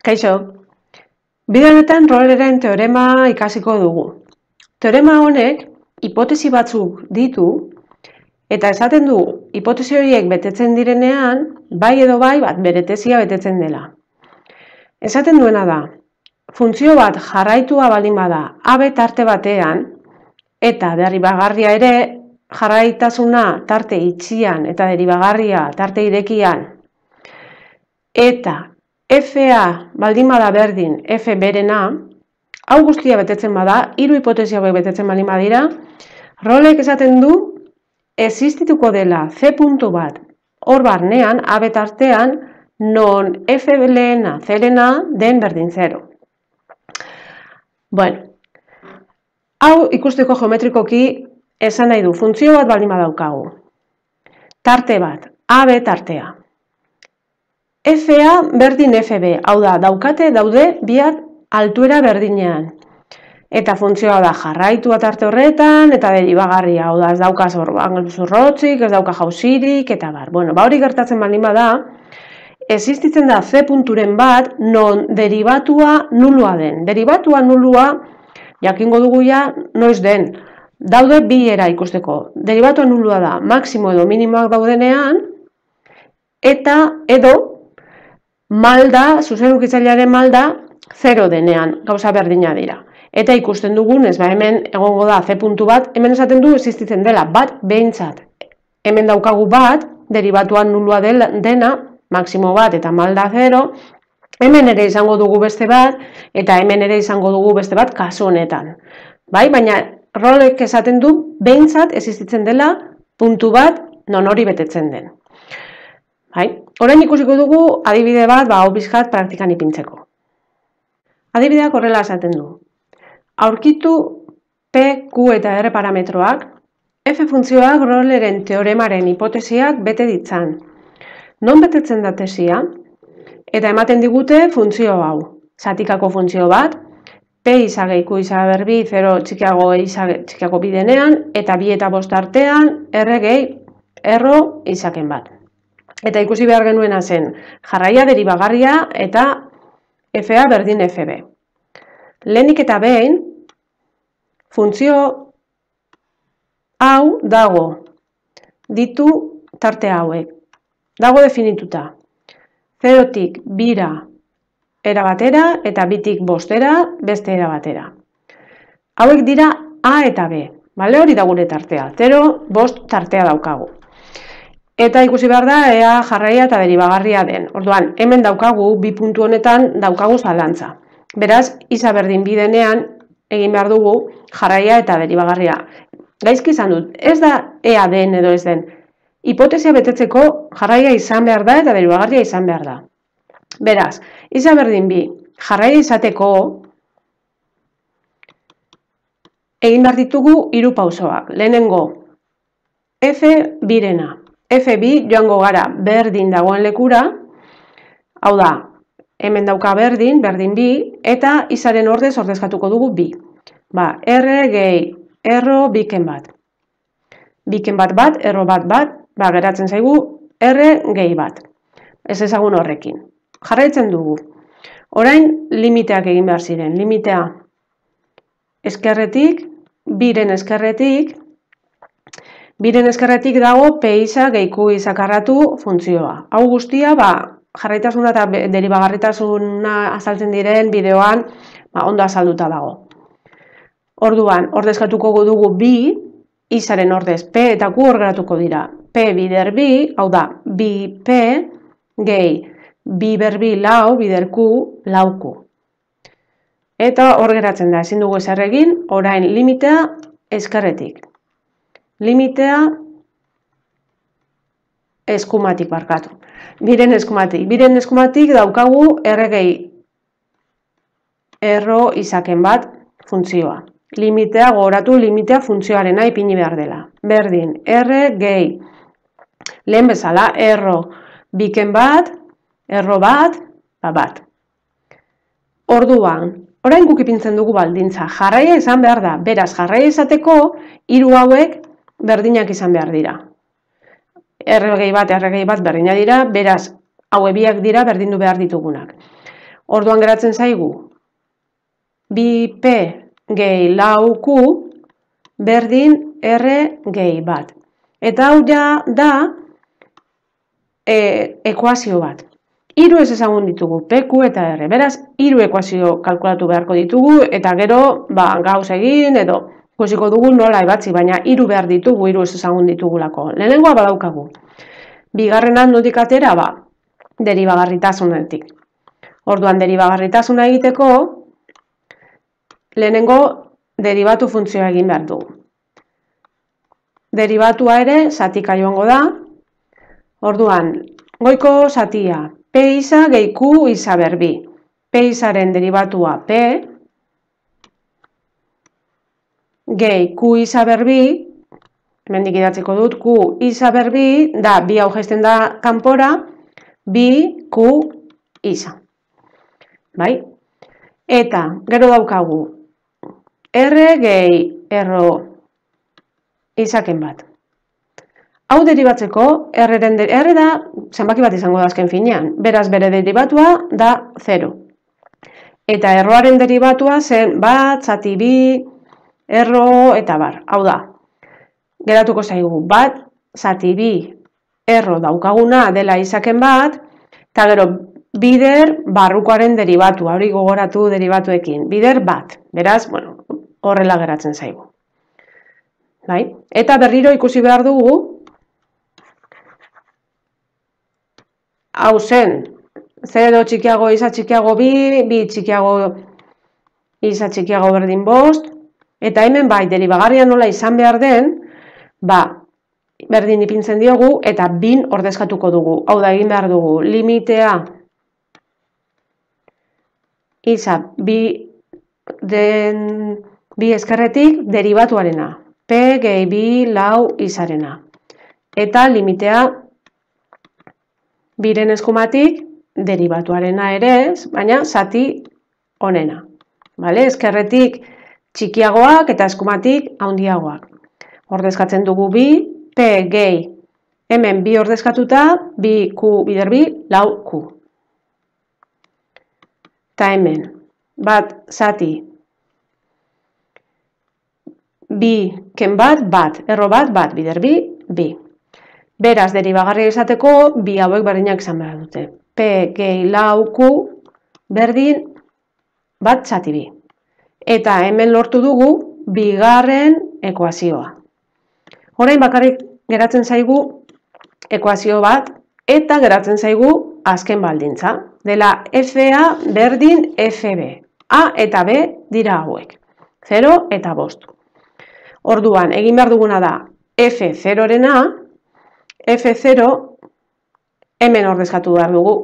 Kaixo, bide honetan Roleren teorema ikasiko dugu. Teorema honek hipotesi batzuk ditu eta esaten du hipotesi horiek betetzen direnean, bai edo bai bat bere tesia betetzen dela. Esaten duena da, funtzio bat jarraitua baldin bada AB tarte batean eta deribagarria ere jarraitasuna tarte itxian eta deribagarria tarte irekian eta FA baldin bada berdin F berena, hau guztia betetzen bada, hiru hipotesi hauek betetzen baldin badira, Rolek esaten du existituko dela C puntu bat hor barnean, AB tartean, non F lehena, C lehena den berdin 0. Bueno, hau ikusteko geometrikoki esan nahi du, funtzio bat baldin badaukagu. Tarte bat, AB tartea. FA berdin FB, hau da, daude biak altuera berdinean. Eta funtzioa da jarraitua tarte horretan, eta deribagarria, hau da, ez dauka zurrotzik, ez dauka jauzirik, eta bar. Bueno, hori gertatzen baldin bada, existitzen da C punturen bat, non deribatua nulua den. Deribatua nulua, jakingo dugu ja, noiz den. Daude bi era ikusteko. Deribatua nulua da, maksimo edo minimoak daudenean, eta edo, malda, zuzenukitzailearen malda, 0 denean, gauza berdina dira. Eta ikusten dugunez, hemen egongo da C puntu bat, hemen esaten du existitzen dela, bat behintzat. Hemen daukagu bat, deribatuan nulua dena, maksimo bat eta malda 0, hemen ere izango dugu beste bat, eta hemen ere izango dugu beste bat kasu honetan. Bai, baina Rolek esaten du behintzat existitzen dela puntu bat non hori betetzen den. Bai, orain ikusiko dugu adibide bat, hau pixkat praktikan ipintzeko. Adibideak horrela esaten du. Aurkitu P, Q eta R parametroak, F funtzioak Roleren teoremaren hipotesiak bete ditzan. Non betetzen da tesia? Eta ematen digute funtzio hau. Zatikako funtzio bat, P izage Q izage berbi 0 txikiago bidenean, eta 2 eta 5 artean, R gehi erro izaken bat. Eta ikusi behar genuena zen, jarraia deribagarria eta FA berdin FB. Lehenik eta behin, funtzio hau dago, ditu tarte hauek. Dago definituta. 0-tik 2 era batera eta 2-tik 5 beste era batera. Hauek dira A eta B. Bale, hori da gure tartea. 0-5 tartea daukagu. Eta ikusi behar da, ea jarraia eta deribagarria den. Orduan, hemen daukagu, bi puntu honetan daukagu zalantza. Beraz, iza berdin bidenean egin behar dugu jarraia eta deribagarria. Gaizki izan dut, ez da ea den edo ez den. Hipotesia betetzeko jarraia izan behar da eta deribagarria izan behar da. Beraz, iza berdin bi, jarraia izateko egin behar ditugu 3 pausoak. Lehenengo, F birena. F2 joango gara berdin dagoen lekura, hau da, hemen dauka berdin bi, eta izaren ordez ordezkatuko dugu bi. Ba, R gehi, erro biken bat. Biken bat, erro bat, ba, geratzen zaigu, R gehi bat. Ez ezagun horrekin. Jarraitzen dugu. Orain, limiteak egin behar ziren. Limitea eskerretik, biren eskerretik, dago P isa gehi Q izakarratu funtzioa. Hau guztia, jarraitasuna eta deribagarritasuna azaltzen diren bideoan ondo azalduta dago. Orduan, ordezkatuko dugu bi, izaren ordez P eta Q hor geratuko dira. P bider bi, hau da, bi P gehi bi berbi lau, bider Q, lau Q. Eta hor geratzen da, ezin dugu ezer egin, orain limitea eskerretik. Limitea eskumatik barkatu. Biren eskumatik daukagu R gehi erro izaken bat funtzioa. Limitea, gogoratu, limitea funtzioarena ipini behar dela. Berdin, R gehi. Lehen bezala, erro biken bat, erro bat, bat. Orduan, orain guk ipintzen dugu baldintza. Jarraia izan behar da. Beraz, jarraia izateko, 3 hauek berdinak izan behar dira. R gehi bat berdina dira, beraz, haue biak dira berdindu behar ditugunak. Orduan geratzen zaigu 2p gehi lau q berdin r gehi bat. Eta hau ja da ekuazio bat. Hiru ez ezagun ditugu, p, q eta r. Beraz, hiru ekuazio kalkulatu beharko ditugu eta gero gauz egin edo ikusiko dugu nola ebatzi, baina hiru behar ditugu, hiru ez ezagun ditugulako. Lehenengoa badaukagu. Bigarrena notik atera, deribagarritasunetik. Orduan, deribagarritasuna egiteko, lehenengo deribatu funtzioa egin behar dugu. Deribatua ere zatika joango da. Orduan, goiko zatia, p isa gehi q isa berbi. P isaren deribatua p, gehi q isa berbi, hemendik idatziko dut, q isa berbi, da bi hau jaisten da kanpora, bi q isa. Bai? Eta, gero daukagu, r gehi r izaken bat. Hau deribatzeko, r da zenbaki bat izango da azken finean, beraz bere deribatua da 0. Eta erroaren deribatua zen bat, zati bi, erro eta bar. Hau da, geratuko zaigu bat, zati bi, erro daukaguna dela izaken bat, eta gero bider barrukoaren deribatua, hori gogoratu deribatuekin, bider bat. Beraz, horrela geratzen zaigu. Bai? Eta berriro ikusi behar dugu, hau zen, 0 txikiago isa txikiago bi, bi txikiago isa txikiago berdin 5, eta hemen bai, deribagarria nola izan behar den, berdin ipintzen diogu, eta bin ordezkatuko dugu. Hau da, egin behar dugu, limitea isa bi eskerretik deribatuarena, p gehi bi lau isarena. Eta limitea biren eskumatik deribatuarena ere, baina zati honena. Eskerretik txikiagoak eta eskumatik handiagoak. Ordezkatzen dugu bi, p gehi, hemen bi ordezkatuta, bi q bider bi, lau q. Eta hemen, bat zati, bi ken bat, erro bat bider bi, bi. Beraz, deribagarria izateko, bi hauek berdinak izan behar dute. P gehi lau q berdin bat zati bi. Eta hemen lortu dugu bigarren ekuazioa. Orain bakarrik geratzen zaigu ekuazio bat eta geratzen zaigu azken baldintza. Dela FA berdin FB. A eta B dira hauek. 0 eta 5. Orduan, egin behar duguna da F0-rena, F0 hemen ordezkatu behar dugu.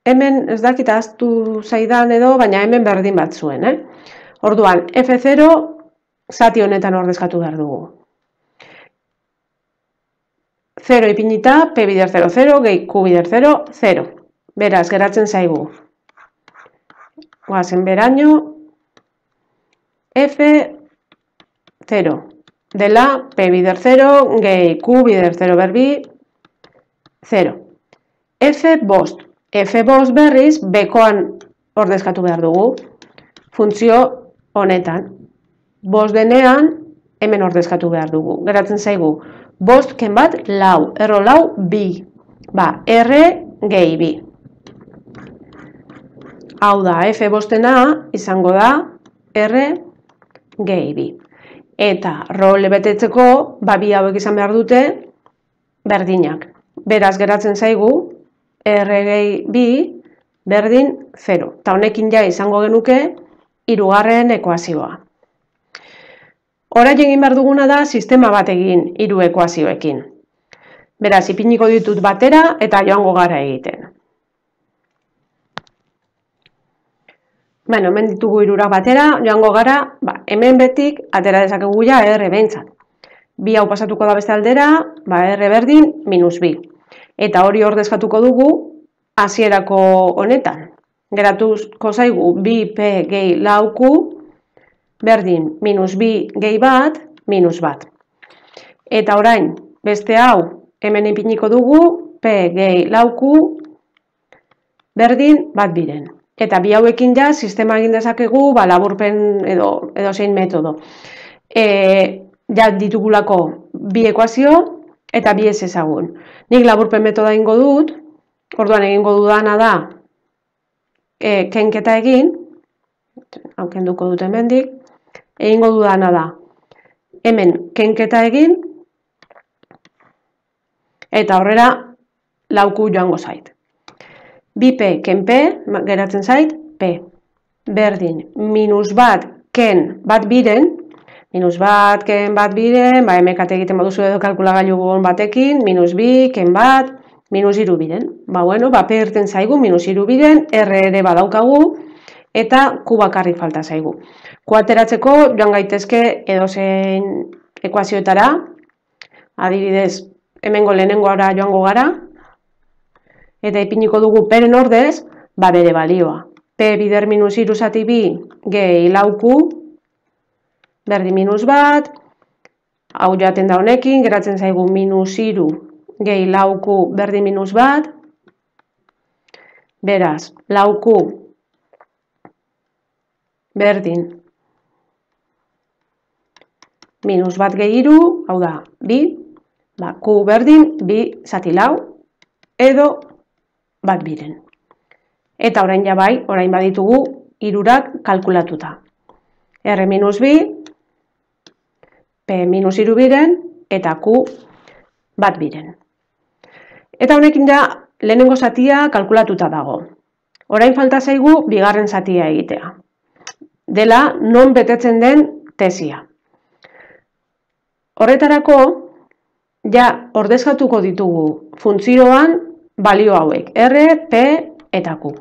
Hemen ez dakit ahaztu zaidan edo, baina hemen berdin bat zuen. Orduan, F0 zati honetan ordezkatu behar dugu. 0 ipinita, P bider 0, 0, gehi Q bider 0, 0. Beraz, geratzen zaigu. Goazen beraino, F0 dela P bider 0, gehi Q bider 0 berbi, 0. F5. F5 berriz, bekoan ordezkatu behar dugu, funtzio honetan. 5 denean, hemen ordezkatu behar dugu. Geratzen zaigu, 5 ken bat, lau, erro lau, bi. R gehi bi. Hau da, F5-ena izango da, R gehi bi. Eta role betetzeko, bi hauek izan behar dute, berdinak. Beraz, geratzen zaigu, R gehi bi, berdin 0. Eta honekin ja izango genuke, hirugarren ekuazioa. Orain egin behar duguna da, sistema bat egin hiru ekuazioekin. Beraz, ipiniko ditut batera eta joango gara egiten. Hemen ditugu hirurak batera, joango gara, hemen betik, atera dezakegu ja R behintzat. Bi hau pasatuko da beste aldera, R berdin, minus bi. Eta hori ordezkatuko dugu, hasierako honetan. Geratuko zaigu, 2P gehi lau Q, berdin, minus bi gehi bat, minus bat. Eta orain, beste hau, hemen ipiniko dugu, P gehi lau Q, berdin bat biren. Eta bi hauekin ja sistema egin dezakegu laburpen edo zein metodo. Ja ditugulako bi ekuazio eta bi ez ezagun. Nik laburpen metoda egingo dut, orduan egingo dudana da kenketa egin, hau kenduko dut hemendik, egingo dudana da hemen kenketa egin eta horrela lauku joango zait. 2p ken p geratzen zait p. Berdin, minus bat ken bat biren, minus bat ken bat biren, emekate egiten baduzu edo kalkulagailu batekin, minus bi ken bat, minus iru biren. P irten zaigu, minus iru biren, r ere badaukagu, eta q bakarrik falta zaigu. Q ateratzeko joan gaitezke edozein ekuazioetara, adibidez, hemengo lehenengoara joango gara, eta ipiniko dugu peren ordez, bere balioa. P bider minus iru zati bi gehi lauku, berdin minus bat, hau joaten da honekin, geratzen zaigu minus iru gehi lauku berdin minus bat, beraz, lauku berdin minus bat gehi iru, hau da, bi, q berdin, bi zati lau, edo bat biren. Eta orain ja bai, orain baditugu irurak kalkulatuta. R minus bi, P minus iru biren, eta Q bat biren. Eta honekin ja lehenengo zatia kalkulatuta dago. Orain falta zaigu bigarren zatia egitea. Dela non betetzen den tesia. Horretarako, ja ordezkatuko ditugu funtzioan balio hauek, R, P eta Q.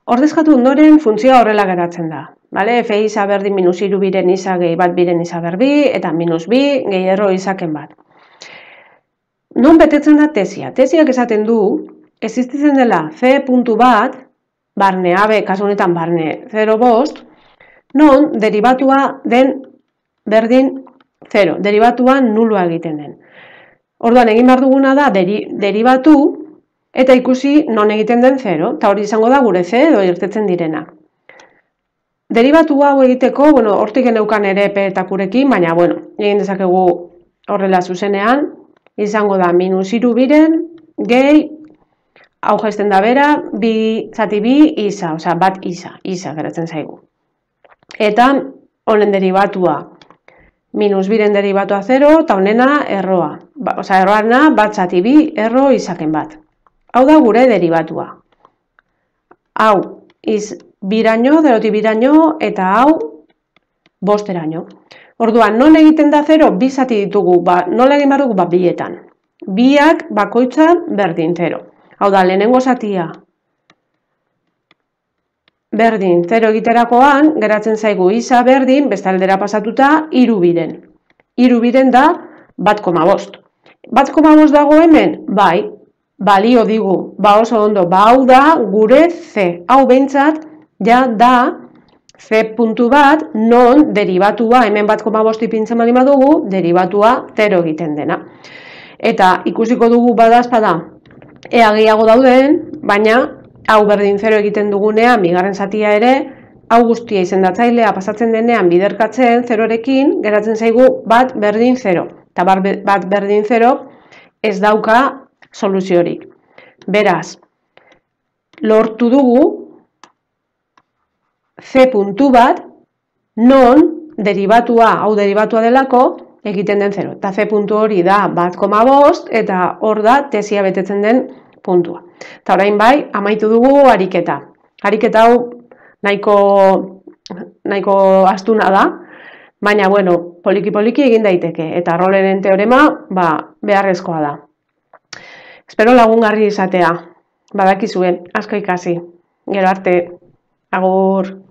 Ordezkatu ondoren funtzioa horrela geratzen da. F isa berdin minus iru biren isa gehi bat biren isa berbi, eta minus bi gehi erro izaken bat. Non betetzen da tesia? Tesiak esaten du, existitzen dela C puntu bat, barne AB, kasu honetan barne 0,5, non derivatua den berdin 0, derivatua nulua egiten den. Orduan egin behar duguna da deribatu eta ikusi non egiten den 0, eta hori izango da gure C edo irtetzen direna. Deribatu hau egiteko, hortik geneukan ere P eta Qrekin, baina, egin dezakegu horrela zuzenean, izango da minus iru biren, gehi, hau jaisten da bera, bi zati bi isa, osea, bat isa geratzen zaigu. Eta honen derivatua, minus biren derivatua 0, eta honena erroa. Osea, erroarena bat zati bi erro izaken bat. Hau da gure derivatua. Hau, biraino, zerotik biraino, eta hau, bosteraino. Orduan, non egiten da 0, bi zati ditugu, nola egin behar dugu, bietan. Biak bakoitzan berdin 0. Hau da, lehenengo zatia berdin 0 egiterakoan, geratzen zaigu isa berdin, beste aldera pasatuta, iru biren. Iru biren da, 1,5. 1,5 dago hemen? Bai, balio digu, oso ondo, hau da gure C. Hau behintzat, ja da C puntu bat, non derivatua, hemen 1,5 ipintzen bali badugu, derivatua 0 egiten dena. Eta ikusiko dugu badazpada, ea gehiago dauden, baina hau berdin 0 egiten dugunean, bigarren zatia ere, hau guztia izendatzailea pasatzen denean biderkatzen 0rekin, geratzen zaigu bat berdin 0. Eta bat berdin 0 ez dauka soluziorik. Beraz, lortu dugu C puntu bat, non derivatua, hau derivatua delako, egiten den 0. Eta C puntu hori da 1,5, eta hor da tesia betetzen den puntua. Eta orain bai, amaitu dugu ariketa. Ariketa hau nahiko astuna da, baina, poliki-poliki egin daiteke. Eta Rolleren teorema, beharrezkoa da. Espero lagungarri izatea. Badakizue, asko ikasi. Gero arte, agur.